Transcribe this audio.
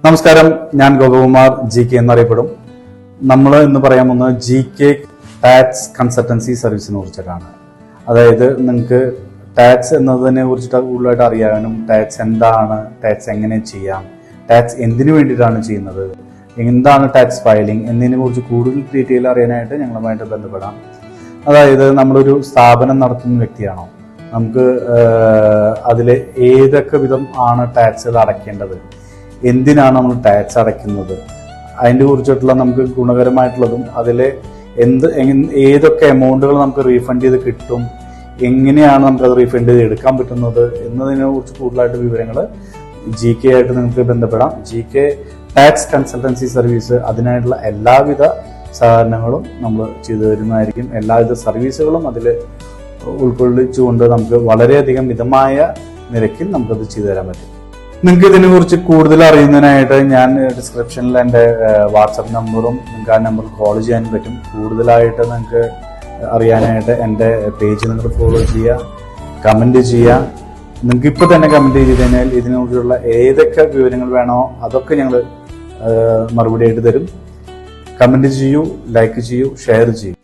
നമസ്കാരം, ഞാൻ ഗോപകുമാർ GK എന്നറിയപ്പെടും. നമ്മൾ ഇന്ന് പറയാൻ പോകുന്നത് GK ടാക്സ് കൺസൾട്ടൻസി സർവീസിനെ കുറിച്ചിട്ടാണ്. അതായത് നിങ്ങൾക്ക് ടാക്സ് എന്നതിനെ കുറിച്ചിട്ട് കൂടുതലായിട്ട് അറിയാനും, ടാക്സ് എന്താണ്, ടാക്സ് എങ്ങനെ ചെയ്യാം, ടാക്സ് എന്തിനു വേണ്ടിയിട്ടാണ് ചെയ്യുന്നത്, എന്താണ് ടാക്സ് ഫയലിംഗ് എന്നതിനെ കുറിച്ച് കൂടുതൽ ഡീറ്റെയിൽ അറിയാനായിട്ട് ഞങ്ങളുമായിട്ട് ബന്ധപ്പെടാം. അതായത് നമ്മളൊരു സ്ഥാപനം നടത്തുന്ന വ്യക്തിയാണോ, നമുക്ക് അതിൽ ഏതൊക്കെ വിധം ആണ് ടാക്സുകൾ അടയ്ക്കേണ്ടത്, എന്തിനാണ് നമ്മൾ ടാക്സ് അടയ്ക്കുന്നത്, അതിൻ്റെ കുറിച്ചിട്ടുള്ള നമുക്ക് ഗുണകരമായിട്ടുള്ളതും അതിൽ ഏതൊക്കെ എമൗണ്ടുകൾ നമുക്ക് റീഫണ്ട് ചെയ്ത് കിട്ടും, എങ്ങനെയാണ് നമുക്കത് റീഫണ്ട് ചെയ്ത് എടുക്കാൻ പറ്റുന്നത് എന്നതിനെ കുറിച്ച് കൂടുതലായിട്ട് വിവരങ്ങൾ GK ആയിട്ട് നിങ്ങൾക്ക് ബന്ധപ്പെടാം. GK ടാക്സ് കൺസൾട്ടൻസി സർവീസ് അതിനായിട്ടുള്ള എല്ലാവിധ സഹകരണങ്ങളും നമ്മൾ ചെയ്തു തരുന്നതായിരിക്കും. എല്ലാവിധ സർവീസുകളും അതിൽ ഉൾക്കൊള്ളിച്ചുകൊണ്ട് നമുക്ക് വളരെയധികം മിതമായ നിരക്കിൽ നമുക്കത് ചെയ്തു തരാൻ പറ്റും. നിങ്ങൾക്ക് ഇതിനെ കുറിച്ച് കൂടുതൽ അറിയുന്നതിനായിട്ട് ഞാൻ ഡിസ്ക്രിപ്ഷനിൽ എൻ്റെ വാട്സപ്പ് നമ്പറും നിങ്ങൾക്ക് ആ നമ്പറിൽ കോൾ ചെയ്യാനും പറ്റും. കൂടുതലായിട്ട് നിങ്ങൾക്ക് അറിയാനായിട്ട് എൻ്റെ പേജ് നിങ്ങൾ ഫോളോ ചെയ്യുക, കമൻറ്റ് ചെയ്യുക. നിങ്ങൾക്ക് ഇപ്പോൾ തന്നെ കമൻറ്റ് ചെയ്ത് കഴിഞ്ഞാൽ ഇതിനെക്കുറിച്ചുള്ള ഏതൊക്കെ വിവരങ്ങൾ വേണോ അതൊക്കെ ഞങ്ങൾ മറുപടി ആയിട്ട് തരും. കമൻറ്റ് ചെയ്യൂ, ലൈക്ക് ചെയ്യൂ, ഷെയർ ചെയ്യൂ.